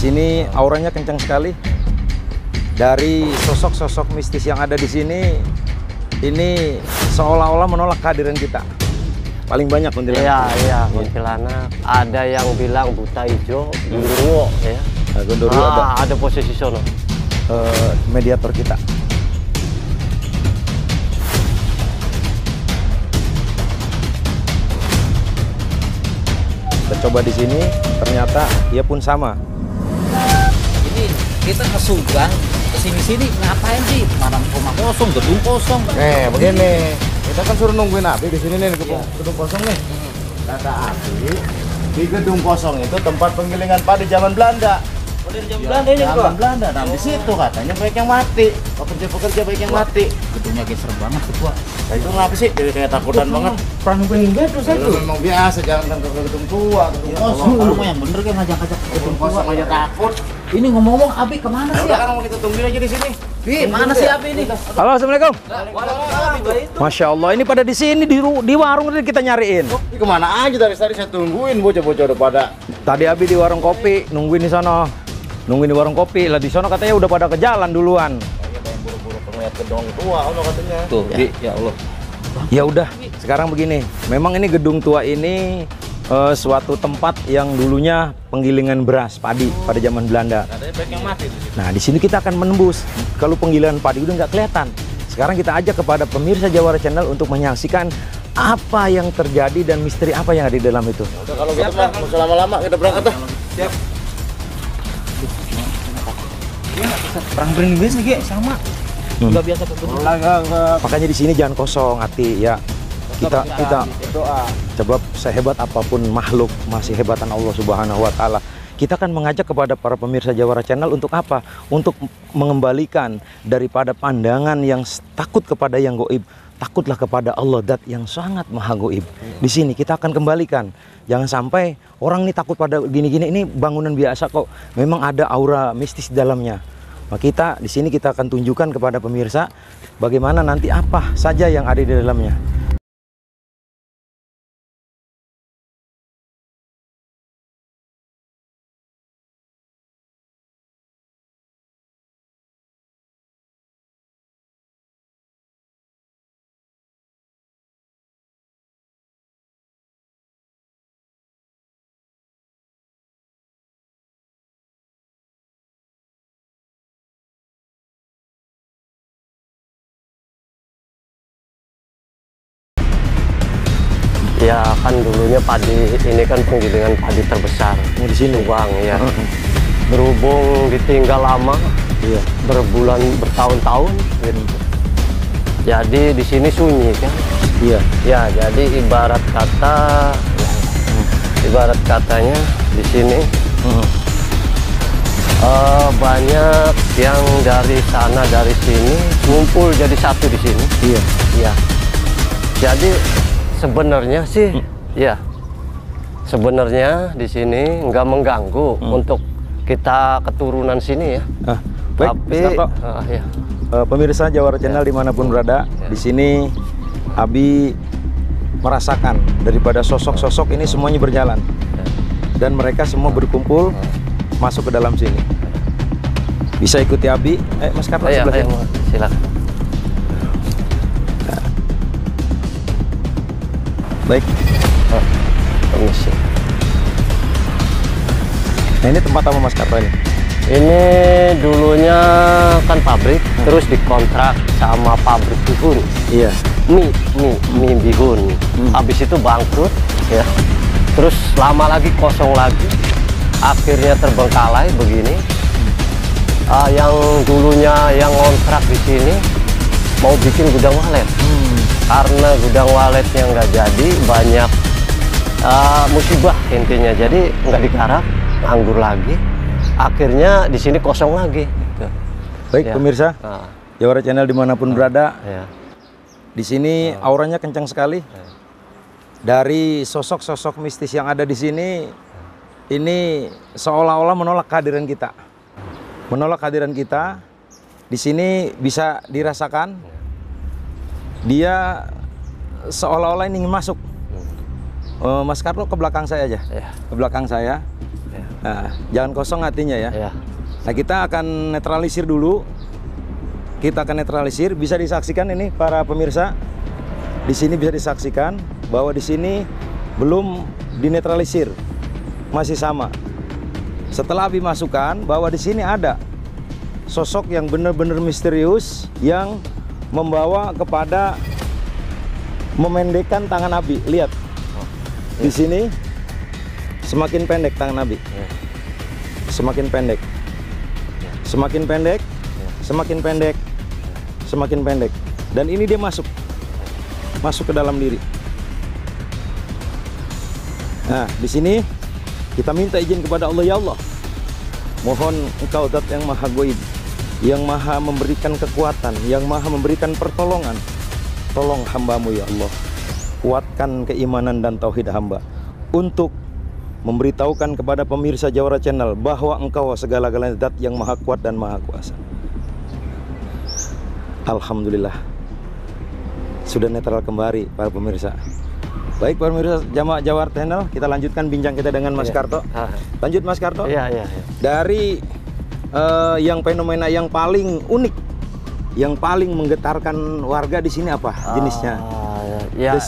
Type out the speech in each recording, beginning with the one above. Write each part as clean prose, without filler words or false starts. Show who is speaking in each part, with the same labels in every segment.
Speaker 1: sini auranya kencang sekali. Dari sosok-sosok mistis yang ada di sini, ini seolah-olah menolak kehadiran kita. Paling banyak kuntilanak.
Speaker 2: Iya, kuntilanak. Ada yang bilang buta hijau, gundurwo ya.
Speaker 1: Nah, gundurwo
Speaker 2: ada posisi sono.
Speaker 1: Mediator kita. Kita coba di sini, ternyata ia pun sama.
Speaker 3: Ini kita ke Subang, kesini-sini ngapain sih? Mana rumah kosong, gedung kosong.
Speaker 4: Begini, kita kan suruh nungguin Abi di sini nih, gedung kosong nih. Kata Abi, di gedung kosong itu tempat penggilingan padi zaman Belanda. Zaman Belanda, nah di situ katanya baik yang mati, pekerja-pekerja baik yang mati.
Speaker 3: Gedungnya geser banget tuh, Pak.
Speaker 4: Nah itu ngapa sih? Jadi kayak takutan banget.
Speaker 3: Perang peninggal terus
Speaker 4: Itu memang biasa, jangan ke gedung tua, gedung kosong.
Speaker 3: Kalau mau yang bener kan ngajak-ngajak ke
Speaker 4: Gedung kosong aja takut.
Speaker 3: Ini ngomong-ngomong, Abi kemana sih?
Speaker 4: Udah kan mau kita tungguin aja di sini.
Speaker 3: Bi, mana sih Abi ini?
Speaker 1: Halo, assalamualaikum.
Speaker 3: Waalaikumsalam.
Speaker 1: Masya Allah, ini pada di sini di warung tadi kita nyariin.
Speaker 4: Ini kemana aja dari tadi saya tungguin bocah-bocah udah pada.
Speaker 1: Tadi Abi di warung kopi, nungguin di sono. Nungguin di warung kopi. Lah di sono katanya udah pada ke jalan duluan.
Speaker 4: Iya, yang buru-buru ngeliat gedung tua, katanya.
Speaker 3: Tuh, Bi, ya Allah.
Speaker 1: Ya udah, sekarang begini. Memang ini gedung tua ini suatu tempat yang dulunya penggilingan beras padi pada zaman Belanda.
Speaker 4: Katanya baik yang mati di situ.
Speaker 1: Nah, di sini kita akan menembus. Kalau penggilingan padi udah nggak kelihatan. Sekarang kita ajak kepada pemirsa Jawara Channel untuk menyaksikan apa yang terjadi dan misteri apa yang ada di dalam itu.
Speaker 4: Udah kalau gitu mah, nggak usah lama-lama, kita berangkat dah.
Speaker 3: Siap. Perang peninggal sih, sama. Udah biasa ke gedung.
Speaker 1: Makanya di sini jangan kosong hati ya. Kita
Speaker 4: Doa.
Speaker 1: sebab sehebat apapun makhluk masih hebatan Allah Subhanahu wa taala. Kita akan mengajak kepada para pemirsa Jawara Channel untuk apa? Untuk mengembalikan daripada pandangan yang takut kepada yang goib, takutlah kepada Allah Dat yang sangat maha goib. Di sini kita akan kembalikan. Jangan sampai orang ini takut pada gini-gini, ini bangunan biasa kok. Memang ada aura mistis di dalamnya. Nah, kita di sini kita akan tunjukkan kepada pemirsa bagaimana nanti apa saja yang ada di dalamnya.
Speaker 2: Ya kan dulunya padi ini kan penggilingan padi terbesar
Speaker 1: di sini,
Speaker 2: Subang ya. Berhubung ditinggal lama,
Speaker 1: Iya.
Speaker 2: bertahun-tahun gitu. Jadi di sini sunyi kan.
Speaker 1: Iya.
Speaker 2: Ya, jadi ibarat katanya di sini banyak yang dari sana dari sini ngumpul jadi satu di sini.
Speaker 1: Iya.
Speaker 2: Ya. Jadi sebenarnya sih, ya sebenarnya di sini nggak mengganggu untuk kita keturunan sini ya.
Speaker 1: Baik,
Speaker 2: Tapi ya.
Speaker 1: Pemirsa Jawara Channel dimanapun berada, di sini Abi merasakan daripada sosok-sosok ini semuanya berjalan dan mereka semua berkumpul masuk ke dalam sini. Bisa ikuti Abi, Mas Karno sebelah sini.
Speaker 2: Silakan.
Speaker 1: Baik.
Speaker 2: Permisi.
Speaker 1: Nah, ini tempat apa Mas Karno ini?
Speaker 2: Ini dulunya kan pabrik, terus dikontrak sama pabrik bihun.
Speaker 1: Iya.
Speaker 2: Mie bihun. Habis itu bangkrut, ya. Terus lama lagi kosong lagi. Akhirnya terbengkalai begini. Yang dulunya yang ngontrak di sini mau bikin gudang walet. Karena gudang waletnya nggak jadi, banyak musibah intinya. Jadi nggak digarap, nganggur lagi. Akhirnya di sini kosong lagi. Gitu.
Speaker 1: Baik,
Speaker 2: Ya.
Speaker 1: pemirsa Jawara Channel dimanapun berada,
Speaker 2: Ya.
Speaker 1: di sini auranya kencang sekali. Dari sosok-sosok mistis yang ada di sini, ini seolah-olah menolak kehadiran kita. Menolak kehadiran kita. Di sini bisa dirasakan dia seolah-olah ingin masuk. Mas Karno ke belakang saya aja.
Speaker 2: Ya.
Speaker 1: Ke belakang saya.
Speaker 2: Ya.
Speaker 1: Nah, jangan kosong hatinya ya.
Speaker 2: Ya.
Speaker 1: Nah, kita akan netralisir dulu. Kita akan netralisir. Bisa disaksikan ini para pemirsa. Di sini bisa disaksikan bahwa di sini belum dinetralisir, masih sama. Setelah Abi masukkan bahwa di sini ada sosok yang benar-benar misterius yang membawa kepada memendekkan tangan Abi. Lihat di sini semakin pendek tangan Abi, semakin pendek, semakin pendek, semakin pendek, semakin pendek. Dan ini dia masuk ke dalam diri. Nah, di sini kita minta izin kepada Allah, ya Allah, mohon Engkau Zat yang Maha Goib, yang Maha memberikan kekuatan, yang Maha memberikan pertolongan. Tolong hamba-Mu ya Allah, kuatkan keimanan dan tauhid hamba untuk memberitahukan kepada pemirsa Jawara Channel bahwa Engkau segala-galanya Zat yang Maha Kuat dan Maha Kuasa. Alhamdulillah, sudah netral kembali para pemirsa. Baik para pemirsa jamaah Jawara Channel, kita lanjutkan bincang kita dengan Mas Karto. Lanjut Mas Karto.
Speaker 2: Iya.
Speaker 1: Dari yang fenomena yang paling unik, yang paling menggetarkan warga di sini apa jenisnya?
Speaker 2: Ya.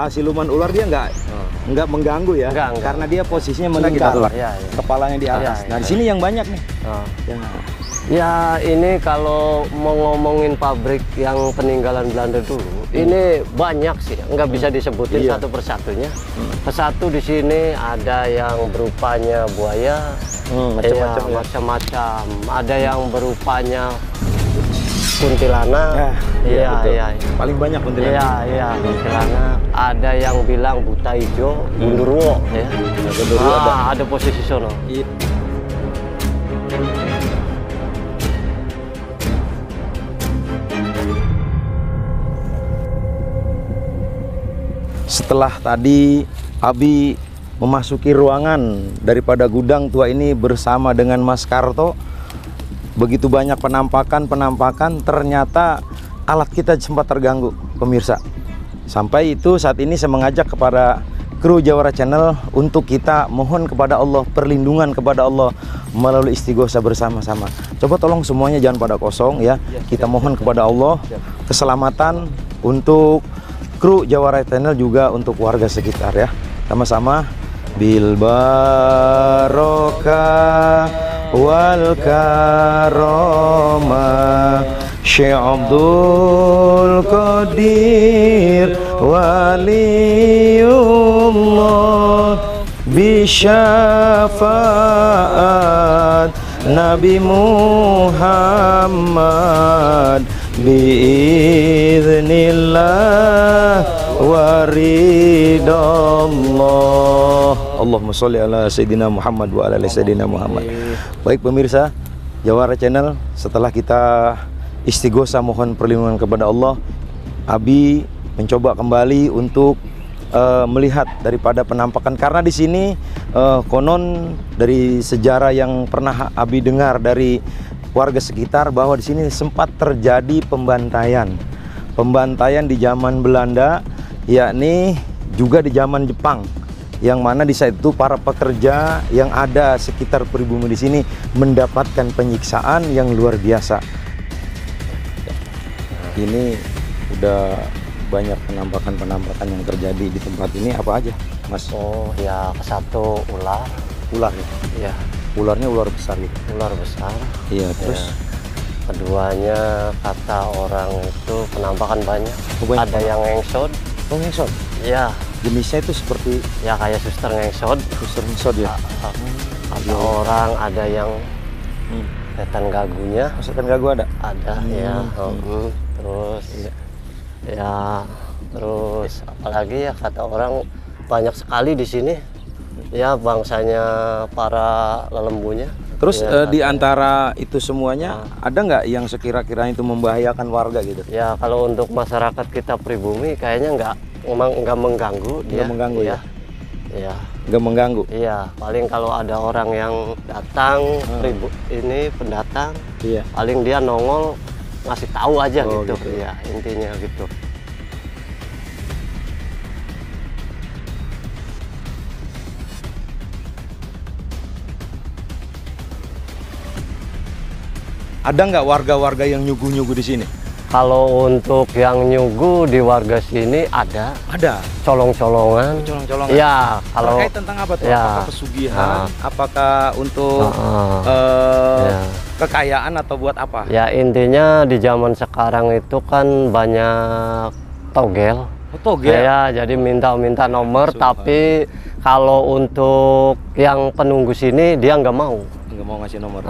Speaker 1: Siluman ular dia nggak mengganggu ya,
Speaker 2: Enggak.
Speaker 1: karena dia posisinya meningkat,
Speaker 2: Ya.
Speaker 1: kepalanya di atas.
Speaker 2: Ya.
Speaker 1: Nah di sini yang banyak nih.
Speaker 2: Ya, ini kalau mau ngomongin pabrik yang peninggalan Belanda dulu, ini banyak sih, nggak bisa disebutin satu persatunya. Satu di sini ada yang berupanya buaya, macam-macam. Ada yang berupanya kuntilanak. Iya.
Speaker 1: Paling banyak kuntilanak.
Speaker 2: Iya, kuntilanak. Ada yang bilang buta hijau, gundurwo, ya. Ada posisi sono. Setelah tadi Abi memasuki ruangan daripada gudang tua ini bersama dengan Mas Karto, begitu banyak penampakan, ternyata alat kita sempat terganggu, pemirsa. Sampai itu saat ini saya mengajak kepada kru Jawara Channel untuk kita mohon kepada Allah, perlindungan kepada Allah melalui istighosah bersama-sama. Coba tolong semuanya jangan pada kosong ya. Kita mohon kepada Allah keselamatan untuk kru Jawara Channel, juga untuk warga sekitar ya. Sama-sama. Bil barokah wal karomah Syekh Abdul Qadir Waliullah bisyafaat Nabi Muhammad biiznillah waridallah. Allahumma sholli ala Sayyidina Muhammad wa ala Sayyidina Muhammad. Baik pemirsa Jawara Channel, setelah kita istighosah mohon perlindungan kepada Allah, Abi mencoba kembali untuk melihat daripada penampakan, karena di sini konon dari sejarah yang pernah Abi dengar dari warga sekitar bahwa di sini sempat terjadi pembantaian di zaman Belanda, yakni juga di zaman Jepang, yang mana di saat itu para pekerja yang ada sekitar pribumi di sini mendapatkan penyiksaan yang luar biasa. Ini udah banyak penampakan yang terjadi di tempat ini. Apa aja, Mas?
Speaker 3: Oh ya, satu ular
Speaker 2: ya.
Speaker 3: ya,
Speaker 2: Ularnya ular besar gitu.
Speaker 3: ular besar.
Speaker 2: Iya, terus
Speaker 3: Keduanya kata orang itu penampakan banyak.
Speaker 2: banyak.
Speaker 3: Ada yang ngengsot,
Speaker 2: ngesot.
Speaker 3: ya,
Speaker 2: Jenisnya itu seperti
Speaker 3: ya kayak suster ngengsot.
Speaker 2: ngesot ya.
Speaker 3: Ada orang, ada yang setan gagunya,
Speaker 2: Maksudnya gak gua ada.
Speaker 3: ada ya. Terus terus apalagi ya kata orang banyak sekali di sini. Ya bangsanya para lelembunya.
Speaker 2: Terus
Speaker 3: Ya,
Speaker 2: di antara itu semuanya ada nggak yang sekira-kira itu membahayakan warga gitu?
Speaker 3: ya kalau untuk masyarakat kita pribumi kayaknya nggak mengganggu dia.
Speaker 2: Nggak mengganggu ya?
Speaker 3: Ya.
Speaker 2: Nggak mengganggu?
Speaker 3: Iya, paling kalau ada orang yang datang, ini pendatang,
Speaker 2: Iya.
Speaker 3: paling dia nongol ngasih tahu aja
Speaker 2: Oh,
Speaker 3: gitu.
Speaker 2: gitu.
Speaker 3: Iya, intinya gitu.
Speaker 1: Ada nggak warga-warga yang nyuguh-nyuguh di sini?
Speaker 2: Kalau untuk yang nyuguh di warga sini ada
Speaker 1: Ada.
Speaker 2: colong-colongan.
Speaker 1: Colong-colongan.
Speaker 2: Ya, kalau
Speaker 1: Terkait tentang apa tuh?
Speaker 2: Ya.
Speaker 1: Apakah pesugihan? Apakah untuk
Speaker 2: Ya.
Speaker 1: kekayaan atau buat apa?
Speaker 2: Ya intinya di zaman sekarang itu kan banyak togel.
Speaker 1: Oh, togel.
Speaker 2: Ya, jadi minta-minta nomor,
Speaker 1: Subhanallah.
Speaker 2: tapi kalau untuk yang penunggu sini dia nggak mau.
Speaker 1: Nggak mau ngasih nomor.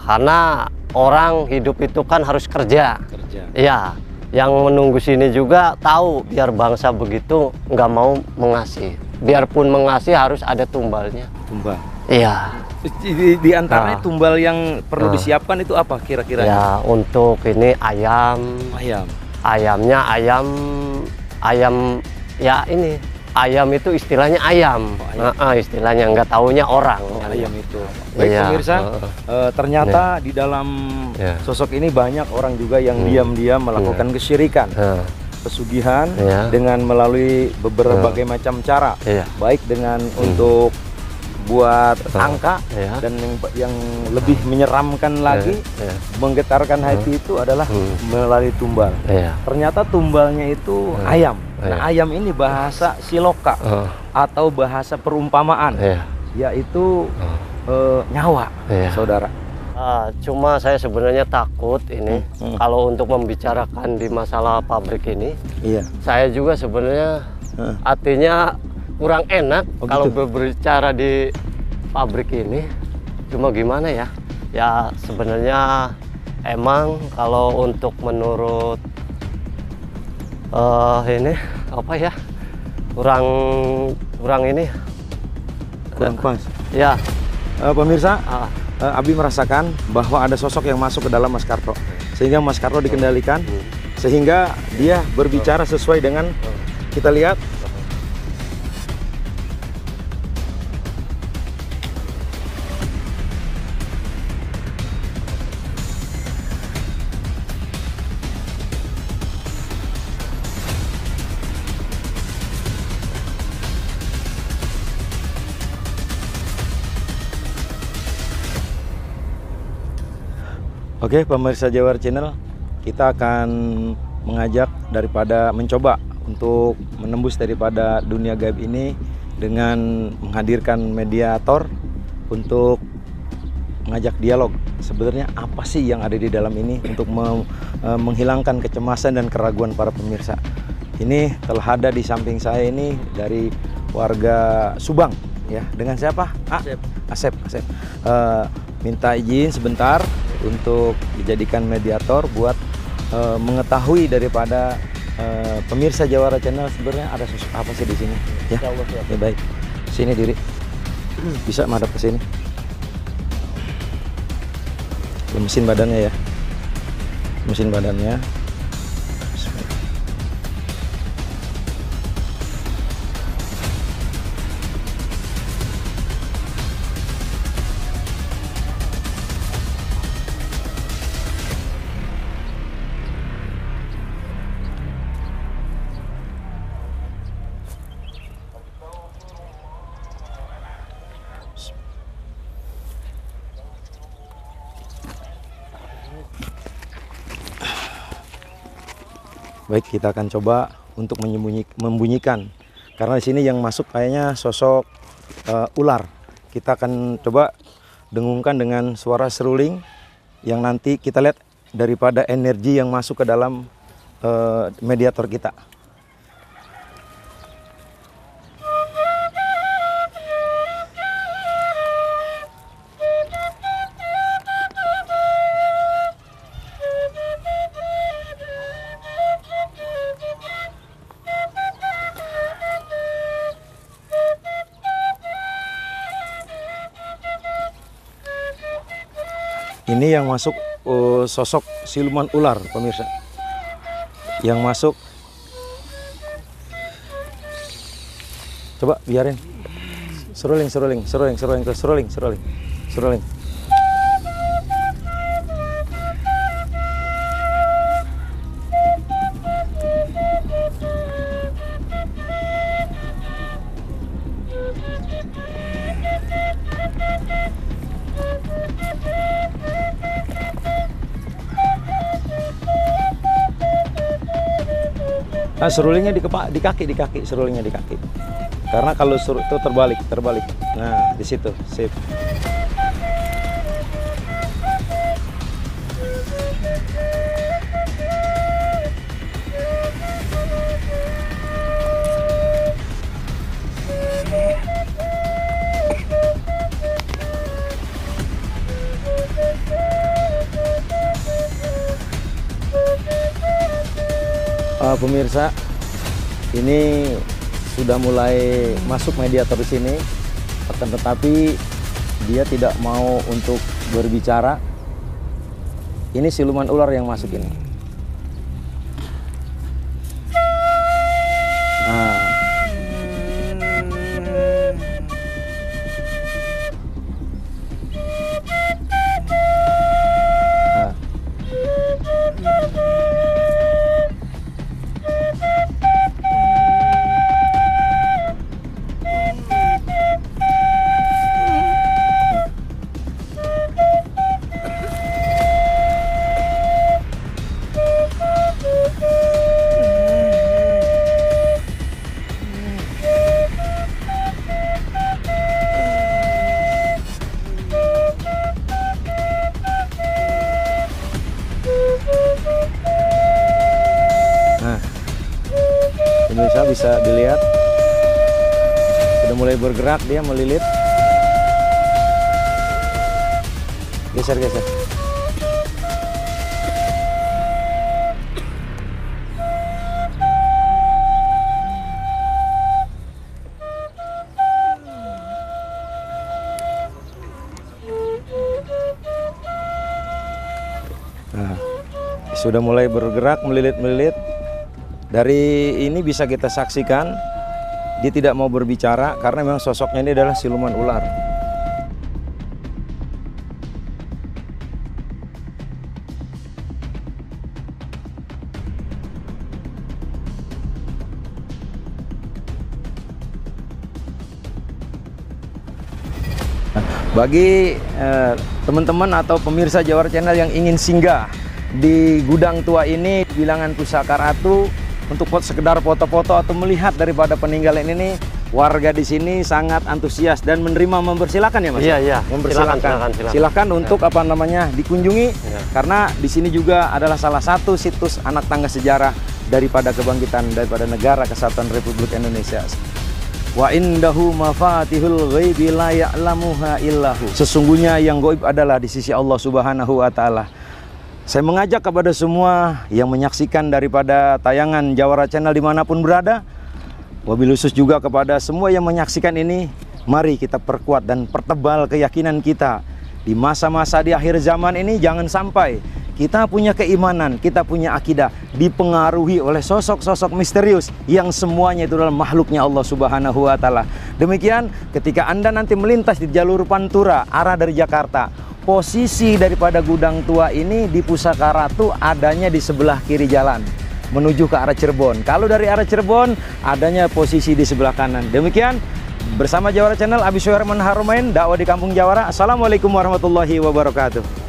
Speaker 2: Karena orang hidup itu kan harus kerja.
Speaker 1: Kerja.
Speaker 2: Iya, yang menunggu sini juga tahu biar bangsa begitu nggak mau mengasih. Biarpun mengasih harus ada tumbalnya.
Speaker 1: Tumbal.
Speaker 2: Iya.
Speaker 1: Di antaranya
Speaker 2: Nah.
Speaker 1: tumbal yang perlu
Speaker 2: Nah.
Speaker 1: disiapkan itu apa kira-kira?
Speaker 2: Ya untuk ini ayam.
Speaker 1: Ayam.
Speaker 2: Ayamnya ayam ya ini ayam itu istilahnya ayam.
Speaker 1: Oh, ayam.
Speaker 2: Istilahnya nggak taunya orang.
Speaker 1: Ayam itu. Baik
Speaker 2: Iya.
Speaker 1: pemirsa, ternyata di dalam
Speaker 2: Ya.
Speaker 1: sosok ini banyak orang juga yang
Speaker 2: Hmm.
Speaker 1: diam-diam melakukan kesyirikan,
Speaker 2: Nah,
Speaker 1: pesugihan
Speaker 2: Ya.
Speaker 1: dengan melalui berbagai macam cara,
Speaker 2: iya.
Speaker 1: baik dengan untuk buat angka
Speaker 2: Ya.
Speaker 1: dan yang lebih menyeramkan lagi,
Speaker 2: Ya.
Speaker 1: menggetarkan hati itu adalah melalui tumbal.
Speaker 2: Iya.
Speaker 1: Ternyata tumbalnya itu ayam. Nah,
Speaker 2: Iya.
Speaker 1: ayam ini bahasa siloka atau bahasa perumpamaan,
Speaker 2: Iya.
Speaker 1: yaitu nyawa,
Speaker 2: Iya.
Speaker 1: saudara.
Speaker 2: Cuma saya sebenarnya takut ini kalau untuk membicarakan di masalah pabrik ini,
Speaker 1: Iya.
Speaker 2: saya juga sebenarnya artinya kurang enak
Speaker 1: Oh,
Speaker 2: kalau
Speaker 1: gitu?
Speaker 2: berbicara di pabrik ini. Cuma gimana ya? Ya sebenarnya emang kalau untuk menurut ini apa ya? Kurang ini.
Speaker 1: Kurang pas.
Speaker 2: Ya.
Speaker 1: Pemirsa, Abi merasakan bahwa ada sosok yang masuk ke dalam Mas Karto, sehingga Mas Karto dikendalikan, sehingga dia berbicara sesuai dengan kita lihat. Oke, pemirsa Jawara Channel, kita akan mengajak daripada mencoba untuk menembus daripada dunia gaib ini dengan menghadirkan mediator untuk mengajak dialog. Sebenarnya apa sih yang ada di dalam ini untuk menghilangkan kecemasan dan keraguan para pemirsa. Ini telah ada di samping saya ini dari warga Subang, ya. Dengan siapa? Asep. Minta izin sebentar untuk dijadikan mediator buat mengetahui daripada pemirsa Jawara Channel sebenarnya ada sosok apa sih di sini, ya. Ya baik, sini diri, bisa madep ke sini. Mesin badannya ya, mesin badannya. Baik, kita akan coba untuk membunyikan, karena di sini yang masuk kayaknya sosok ular. Kita akan coba dengungkan dengan suara seruling yang nanti kita lihat daripada energi yang masuk ke dalam mediator kita. Ini yang masuk sosok siluman ular, pemirsa. Yang masuk. Coba biarin. Seruling. Nah, serulingnya di kaki, serulingnya di kaki. Karena kalau itu terbalik. Nah, di situ, sip. Pemirsa, ini sudah mulai masuk mediator di sini, akan tetapi dia tidak mau untuk berbicara. Ini siluman ular yang masuk ini. Nah. Pemirsa bisa dilihat sudah mulai bergerak, dia melilit. Geser. Nah, sudah mulai bergerak, melilit-melilit. Dari ini bisa kita saksikan dia tidak mau berbicara karena memang sosoknya ini adalah siluman ular. Bagi teman-teman atau pemirsa Jawara Channel yang ingin singgah di gudang tua ini, bilangan Pusaka Ratu, untuk sekedar foto-foto atau melihat daripada peninggalan ini, warga di sini sangat antusias dan menerima, mempersilahkan ya Mas?
Speaker 2: Iya.
Speaker 1: Mempersilahkan. Silahkan untuk apa namanya dikunjungi, karena di sini juga adalah salah satu situs anak tangga sejarah daripada kebangkitan daripada negara kesatuan Republik Indonesia. Wa indahu mafatihul ghaibi la ya'lamuha illahu. Sesungguhnya yang gaib adalah di sisi Allah Subhanahu wa taala. Saya mengajak kepada semua yang menyaksikan daripada tayangan Jawara Channel dimanapun berada, wabil khusus juga kepada semua yang menyaksikan ini, mari kita perkuat dan pertebal keyakinan kita. Di masa-masa di akhir zaman ini, jangan sampai kita punya keimanan, kita punya akidah dipengaruhi oleh sosok-sosok misterius yang semuanya itu adalah makhluknya Allah Subhanahu wa taala. Demikian ketika Anda nanti melintas di jalur Pantura arah dari Jakarta, posisi daripada gudang tua ini di Pusaka Ratu adanya di sebelah kiri jalan menuju ke arah Cirebon. Kalau dari arah Cirebon adanya posisi di sebelah kanan. Demikian bersama Jawara Channel, Abi Suherman Harumain, dakwah di Kampung Jawara. Assalamualaikum warahmatullahi wabarakatuh.